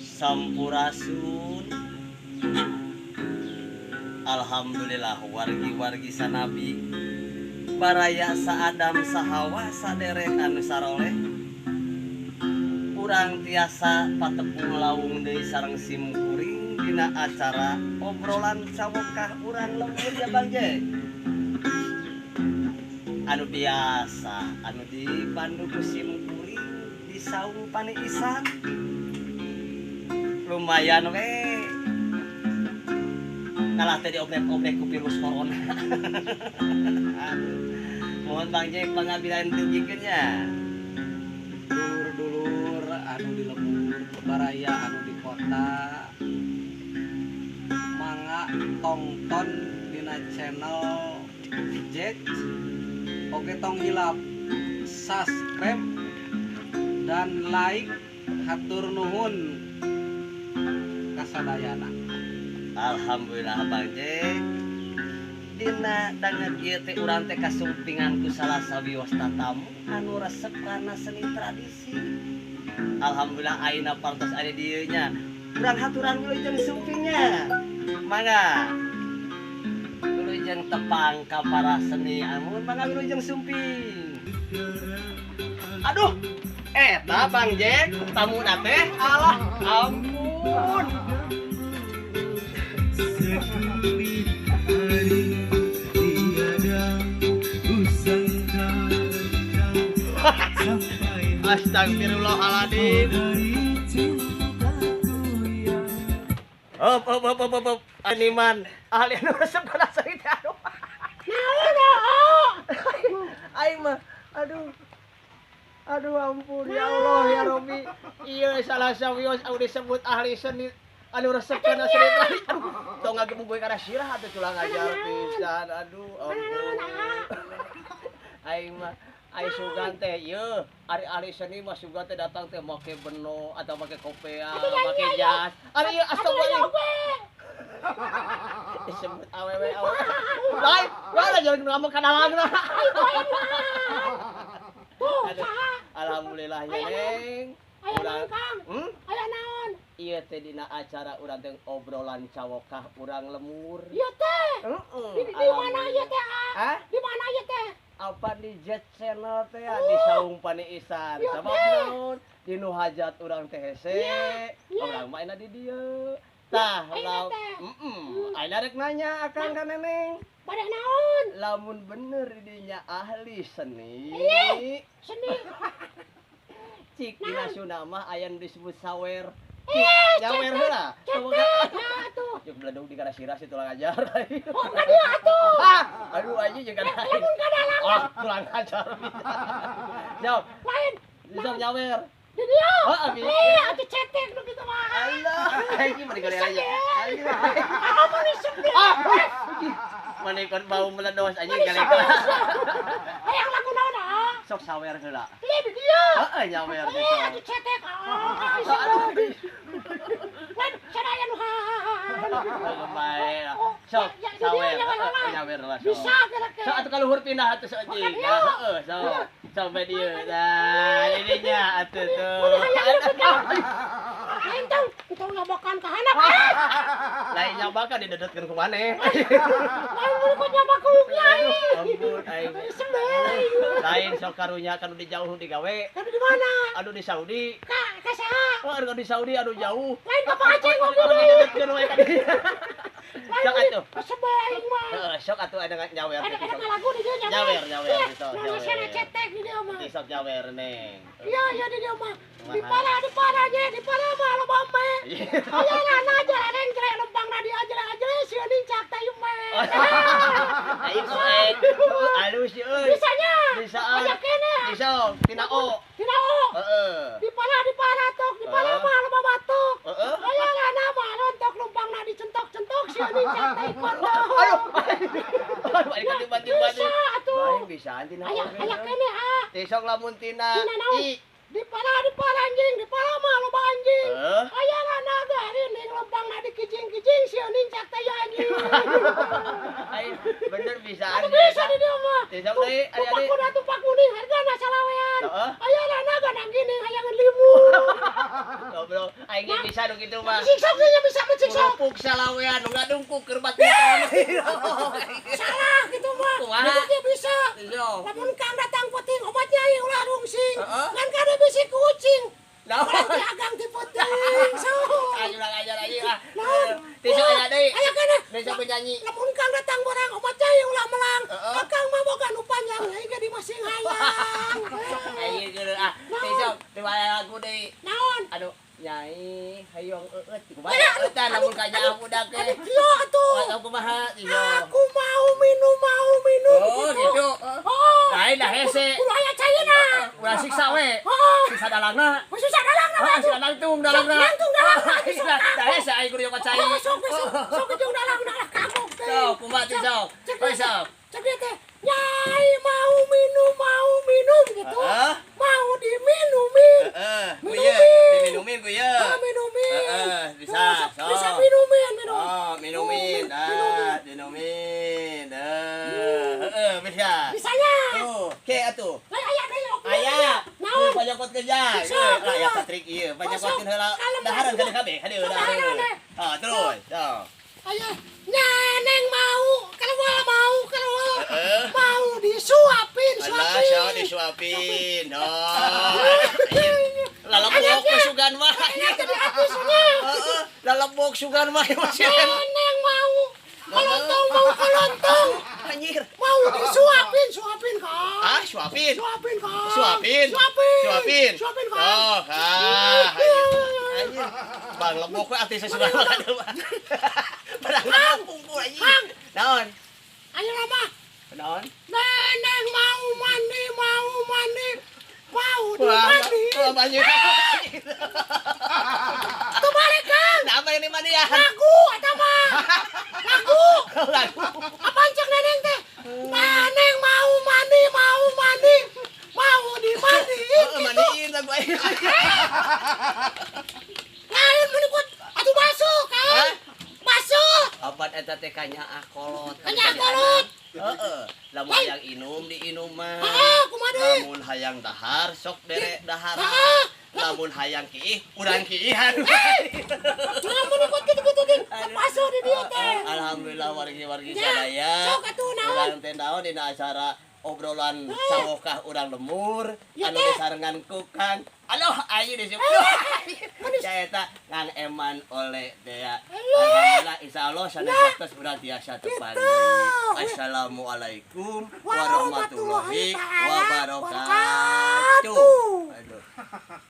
Sampurasun. Alhamdulillah wargi-wargi sanabi baraya saadam sahawa saderek anu saroleh urang tiasa patepung lawung deui sareng simkuring dina acara obrolan sawokah urang lembur ya Bang Je. Anu biasa anu dipandu ku simkuring di saung paniisan lumayan we kalah tadi obrek-obrek ku virus corona. Mohon Bang Jek pangabilan tunjikeun nya. Dulur-dulur anu di lembur baraya anu di kota mangga tongton dina channel Jack oke tong hilap subscribe dan like hatur nuhun kasadayana. Alhamdulillah Bang Jek. Dina dangan ieu teh urang teh kasumpingan ku salah sawios tatamu anu resep kana seni tradisi. Alhamdulillah ayeuna pantos aya dieu nya. Urang haturan wilujeng sumpingnya. Mangga. Wilujeng tepang ka para seni amun mangga wilujeng sumping. Aduh, eta Bang Jek tamuna teh alah ampun. Sekelumit hari tiada kusangka sampai Astagfirullahaladzim. dari cintaku yang Op. Animan ahli anu resep kana cerita aduh. Aing mah aduh ampun ya Allah ya Robi. Ieu salah sawios anu disebut ahli seni anu resep kana cerita. Aduh, tong ngagemugoy kana sirah atuh tulang ajar pisan. Aduh ampun. Aing mah ai sugan teh ieu ari ahli seni mah sugan teh datang teh make beno atau make kopea, make jas. Ari ieu astagfirullah. Disebut awewe. Lain, lah jangan ngomong kadalang. Alhamdulillah ya Neng. Aya Kang. Aya naon? Ieu teh dina acara urang teh obrolan cawokah urang lemur. Ieu teh. Di mana ieu teh? Hah? Di mana ieu teh? Apa di Jet Channel teh di saung paniisan. Sabab naon? Di nu hajat urang teh hese. Urang mah aya di dieu. Tah, ayeuna rek nanya akang ka Neneng. Pada naon? Lamun bener dinya ahli seni. Seni. Cik dina Sunda mah aya nu disebut sawer. Nyawer heula. Nah tuh. Jeung bledug di kana sirah si tulang ajar. Oh, tadi atuh. Aduh anjing jeung kana. Lamun kadalang. Tulang ajar. Jawab. Lain. Bisa nyawer. Di dia. Abi. Atuh cetek nu kitu mah. Allah. Anjing mah digale aja. Anjing. Apa nih sepi? Manikon bau meledos anjing gale-gale. Hayang lagu naon Sok sawer heula. Di dia. Heeh nyawer gitu. Atuh cetek. Aduh. Lain sadaya nu Bae. Sok sawer. Nyawer lah sok. Bisa kira-kira. Sok atuh ka luhur pindah atuh sok anjing. Heeh, sok. Sampai dieu. Nah, ini nya atuh tuh. Lain tong, kita nyobakan ke anak. Lain nyabakan didedetkeun ku maneh. Lain mun nyoba ku kiai. Ampun aing. Sembelih. Lain sok karunya kanu di jauh digawe. Tapi di mana? Anu di Saudi. Ka saha? Oh, anu di Saudi anu jauh. Lain Bapak Aceh ngomong Anu deui. didedetkeun we ka dieu. Sok atuh. Sembelih mah. Heeh, sok atuh ada nyawer Ada teh. lagu di dia Nyawer sok Nona sana nyawer. cetek di dia mah. Sok nyawer neng. Iya di dia mah. Di paranya, di para mah lo bame. Aya lana aja reng cerek lempang na dia aja seuning cak tayung mah. Aing sok. Alus euy. Bisanya. Bisaan. Aya kene. Bisa tina o. Tina o. Heeh. Di para tok, di para mah lo batuk. Heeh. Aya lana mah rontok lempang na dicentok-centok seuning cak tayung kondo. Aduh. Balik ka tiba-tiba. Bisa atuh. Bae bisa tina o. Aya kene Besok lamun tina Tina naon? i. Di para anjing, di para mah loba anjing. Heeh. Aya lana garin ning lempang na dikijing-kijing seuning cak tayung anjing. Aing bener bisa Anu bisa di dia mah. Besok deui aya Tumpak kuda tumpak kuning hargana salawean. Heeh. Aya lana ganang gini hayangan limu. Goblok. Aing ge bisa nu kitu mah. Siksok dia bisa mensiksok. Kurupuk salawean nu ngadungkuk keur batu ton. Salah gitu mah. Kumaha? Itu dia bisa. Iya. Lamun kang datang penting obatnya yang ulah rungsing. Heeh. Kan kada bisi kucing. Naon? Berarti agang ti penting. So. Ayo lah ajar aja lah. Naon? Tisu aya deui. Aya kana. Besok penyanyi. Lamun kang datang barang obatnya yang ulah melang. Heeh. Akang mah boga nu panjang aing ge di masing hayang. Ayo geuleuh ah. Tisu diwaya lagu deui. Naon? Aduh, Nyai hayong eueut kumaha Aduh, eueutan lamun ka nyaah budak teh. Aduh, kieu atuh. Tahu kumaha tisu. Aku mau minum Oh, gitu. Oh. Lain dah hese. Kudu aya cairna. Ulah siksa we. Oh. Siksa dalangna. Susah dalangna Ah, mah. siksa nangtung dalangna. Nangtung dalangna. Dah hese aing kudu kacai. Oh, sok jeung dalangna lah kagok teh. So, kumaha tisu? Oi, so. Cek dia teh, Nyai mau minum gitu. Heeh. Mau diminumin. Heeh, ku Minumin. ye, diminumin ku ye. Ah, minumin. Heeh, bisa. Oh, bisa minumin, minum. Oh, minumin. Ah, dinomin. Heeh, bisa. Bisanya. Tuh, ke atuh. Lai aya deui ok. Aya. Naon? Panyokot kerja. Sok, Lah ya sok. katrik ieu, panyokotin heula. Kalem, Dahareun sok. ka kabeh, hadieu Sok, dahareun. dahareun. Ah, terus. So. Ayo, Neneng mau, kalau Heeh. mau disuapin, Alah, suapin. so disuapin. Oh. Lalebok ku sugan mah. Ini jadi habisnya. Heeh, lalebok sugan mah masih. Neneng mau, kelontong, Anjir. mau disuapin, suapin kak. Ah, suapin. Suapin kak. Suapin. Suapin. Suapin kak. Oh, anjir. Bang lebok we artis sugan mah kadeu mah. Padahal kampung ku anjir. Kang. Naon? Ayo lama. Naon? Neneng mau mandi. Mau Wah, dimandi. anjir. Terbalik kang. Apa ini mandian? Lagu, eta mah. Lagu. Lagu. Apaan cek neneng teh? Neneng mau mandi. Mau dimandiin gitu. Mandiin lagu aing. Lain menikut. Atuh basuh kan? Hah? Basuh. Apa eta teh kanyaah kolot. Kanyaah kolot. Heeh. Lamun hayang inum diinum mah. Kumaha deui? Lamun hayang dahar sok dere dahar. Heeh. Lamun hayang kiih urang kiihan. Nah, menikut gitu din. Basuh di dieu teh. Alhamdulillah wargi-wargi Ya, sadaya. sok atuh naon? Urang teh naon dina acara obrolan sawokah urang lemur Ya, anu teh. disarengan ku Kang. Aloh ayu disebut. Ya eta Kang Eman oleh Dea. Alhamdulillah insyaallah sanes urang tiasa tepani. Assalamualaikum warahmatullahi wabarakatuh. Aduh.